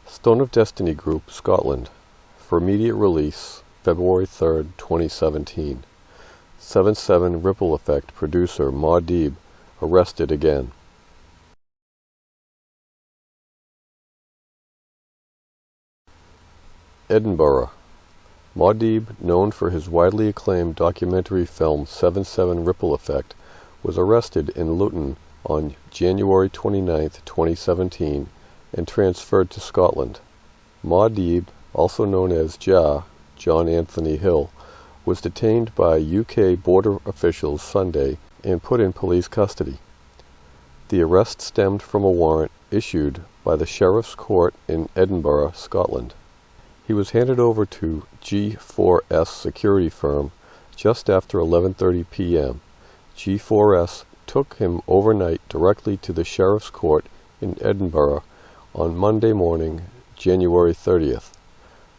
Stone of Destiny Group, Scotland. For immediate release, February 3, 2017. 7/7 Ripple Effect producer Maud'Dib arrested again. Edinburgh. Maud'Dib, known for his widely acclaimed documentary film 7/7 Ripple Effect, was arrested in Luton on January 29, 2017 and transferred to Scotland. Maud'Dib, also known as EliJAH, John Anthony Hill, was detained by UK border officials Sunday and put in police custody. The arrest stemmed from a warrant issued by the Sheriff's Court in Edinburgh, Scotland. He was handed over to G4S security firm just after 11:30 p.m. G4S took him overnight directly to the Sheriff's Court in Edinburgh on Monday morning, January 30th.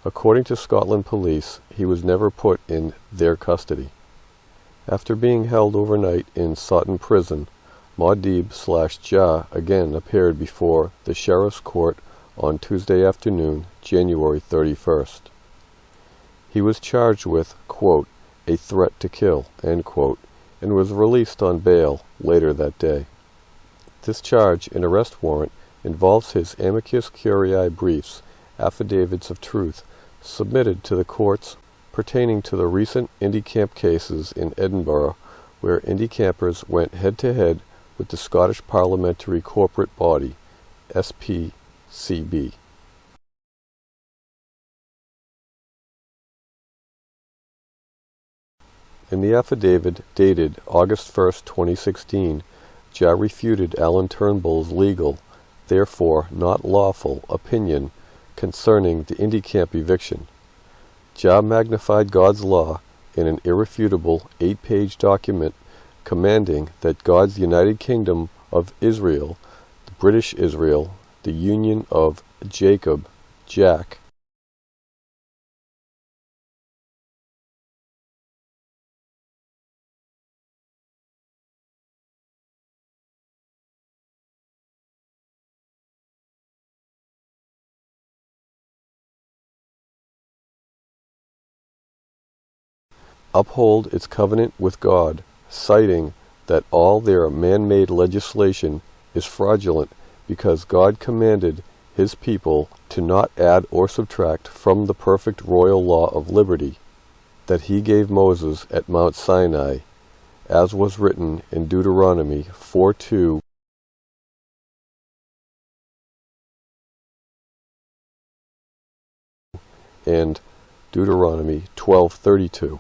According to Scotland Police, he was never put in their custody. After being held overnight in Sutton Prison, Maud'Dib/EliJAH again appeared before the Sheriff's Court on Tuesday afternoon, January 31st. He was charged with, quote, a threat to kill, end quote, and was released on bail later that day. This charge and arrest warrant involves his amicus curiae briefs, affidavits of truth, submitted to the courts pertaining to the recent indie camp cases in Edinburgh, where indie campers went head-to-head with the Scottish Parliamentary Corporate Body, SPCB. In the affidavit dated August 1, 2016, EliJAH refuted Alan Turnbull's legal, therefore not lawful, opinion concerning the indie camp eviction. EliJAH magnified God's law in an irrefutable 8-page document commanding that God's United Kingdom of Israel, the British Israel, the Union of Jacob, Jack, uphold its covenant with God, citing that all their man-made legislation is fraudulent because God commanded his people to not add or subtract from the perfect royal law of liberty that he gave Moses at Mount Sinai, as was written in Deuteronomy 4:2 and Deuteronomy 12:32.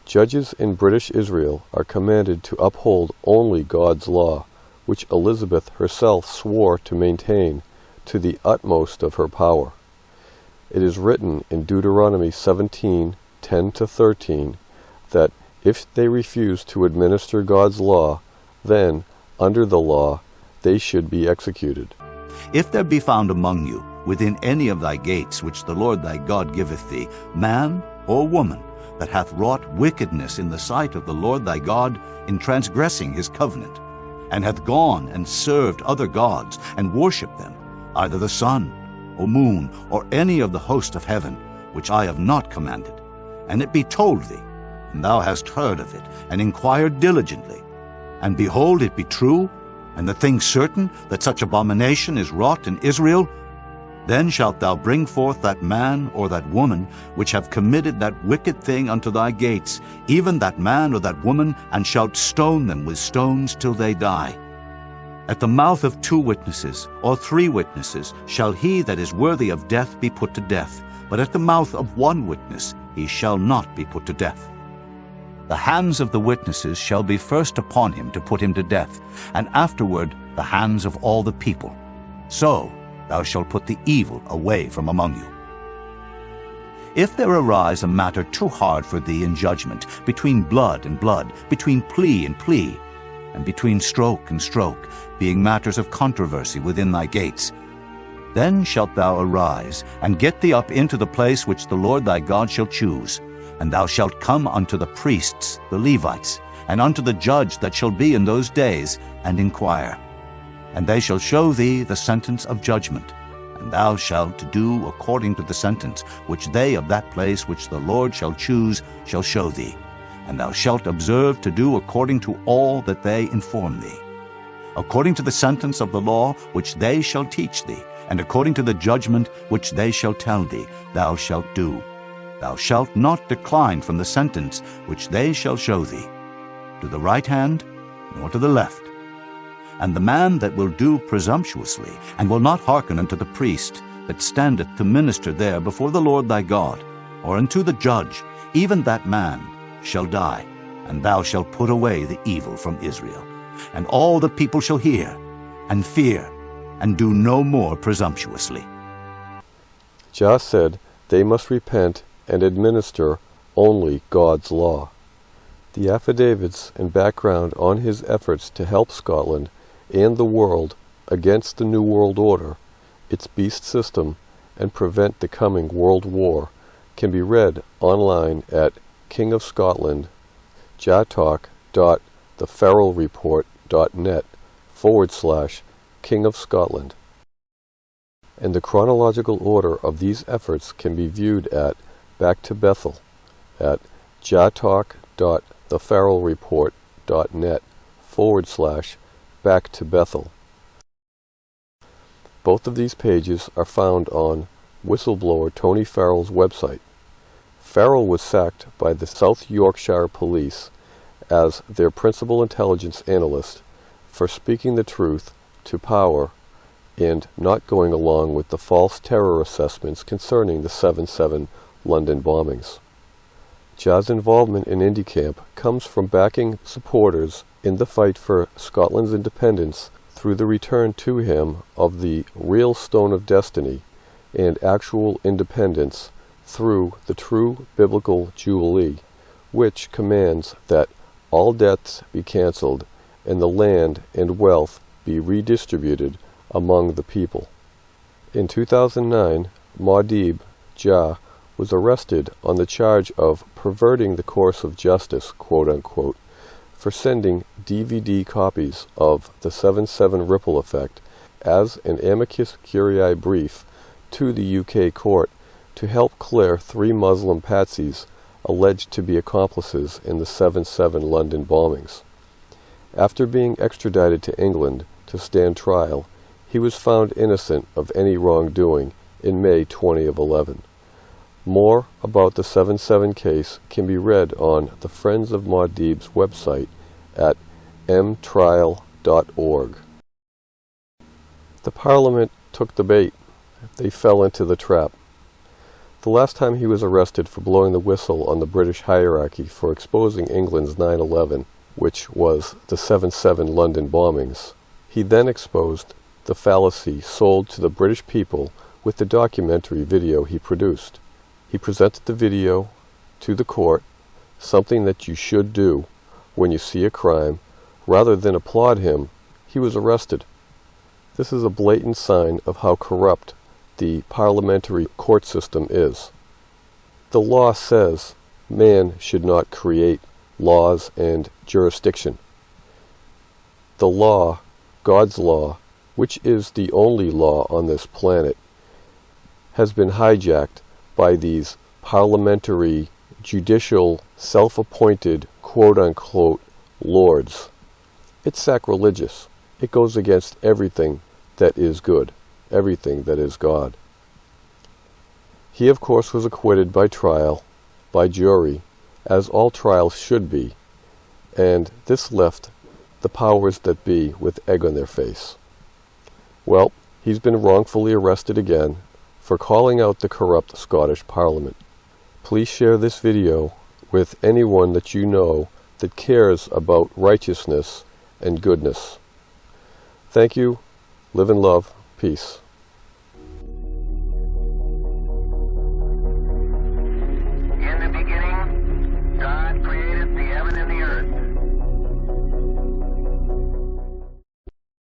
Judges in British Israel are commanded to uphold only God's law, which Elizabeth herself swore to maintain to the utmost of her power. It is written in Deuteronomy 17:10-13 that if they refuse to administer God's law, then, under the law, they should be executed. If there be found among you, within any of thy gates which the Lord thy God giveth thee, man or woman, that hath wrought wickedness in the sight of the Lord thy God in transgressing his covenant, and hath gone and served other gods, and worshipped them, either the sun, or moon, or any of the host of heaven, which I have not commanded, and it be told thee, and thou hast heard of it, and inquired diligently, and behold, it be true, and the thing certain, that such abomination is wrought in Israel, then shalt thou bring forth that man or that woman which have committed that wicked thing unto thy gates, even that man or that woman, and shalt stone them with stones till they die. At the mouth of 2 witnesses or 3 witnesses shall he that is worthy of death be put to death, but at the mouth of 1 witness he shall not be put to death. The hands of the witnesses shall be first upon him to put him to death, and afterward the hands of all the people. So thou shalt put the evil away from among you. If there arise a matter too hard for thee in judgment, between blood and blood, between plea and plea, and between stroke and stroke, being matters of controversy within thy gates, then shalt thou arise, and get thee up into the place which the Lord thy God shall choose, and thou shalt come unto the priests, the Levites, and unto the judge that shall be in those days, and inquire. And they shall show thee the sentence of judgment, and thou shalt do according to the sentence which they of that place which the Lord shall choose shall show thee. And thou shalt observe to do according to all that they inform thee. According to the sentence of the law which they shall teach thee, and according to the judgment which they shall tell thee, thou shalt do. Thou shalt not decline from the sentence which they shall show thee, to the right hand, nor to the left. And the man that will do presumptuously, and will not hearken unto the priest that standeth to minister there before the Lord thy God, or unto the judge, even that man shall die, and thou shalt put away the evil from Israel. And all the people shall hear, and fear, and do no more presumptuously. Jah said they must repent and administer only God's law. The affidavits and background on his efforts to help Scotland and the world against the New World Order, its beast system, and prevent the coming World War can be read online at King of Scotland, jahtalk.theferalreport.net/King of Scotland. And the chronological order of these efforts can be viewed at Back to Bethel at jahtalk.theferalreport.net/Back to Bethel. Both of these pages are found on whistleblower Tony Farrell's website. Farrell was sacked by the South Yorkshire Police as their principal intelligence analyst for speaking the truth to power and not going along with the false terror assessments concerning the 7/7 London bombings. Jah's involvement in Indie Camp comes from backing supporters in the fight for Scotland's independence through the return to him of the real Stone of Destiny and actual independence through the true biblical Jubilee, which commands that all debts be cancelled and the land and wealth be redistributed among the people. In 2009, Maud'Dib, Jah, was arrested on the charge of perverting the course of justice, quote-unquote, for sending DVD copies of the 7/7 Ripple Effect as an amicus curiae brief to the UK court to help clear 3 Muslim patsies alleged to be accomplices in the 7/7 London bombings. After being extradited to England to stand trial, he was found innocent of any wrongdoing in May 2011. More about the 7/7 case can be read on the Friends of Maud'Dib's website at mtrial.org. The Parliament took the bait. They fell into the trap. The last time he was arrested for blowing the whistle on the British hierarchy for exposing England's 9/11, which was the 7/7 London bombings, he then exposed the fallacy sold to the British people with the documentary video he produced. He presented the video to the court, something that you should do when you see a crime. Rather than applaud him, he was arrested. This is a blatant sign of how corrupt the parliamentary court system is. The law says man should not create laws and jurisdiction. The law, God's law, which is the only law on this planet, has been hijacked by these parliamentary, judicial, self-appointed, quote-unquote, lords. It's sacrilegious. It goes against everything that is good, everything that is God. He, of course, was acquitted by trial, by jury, as all trials should be, and this left the powers that be with egg on their face. Well, he's been wrongfully arrested again for calling out the corrupt Scottish Parliament. Please share this video with anyone that you know that cares about righteousness and goodness. Thank you. Live in love. Peace.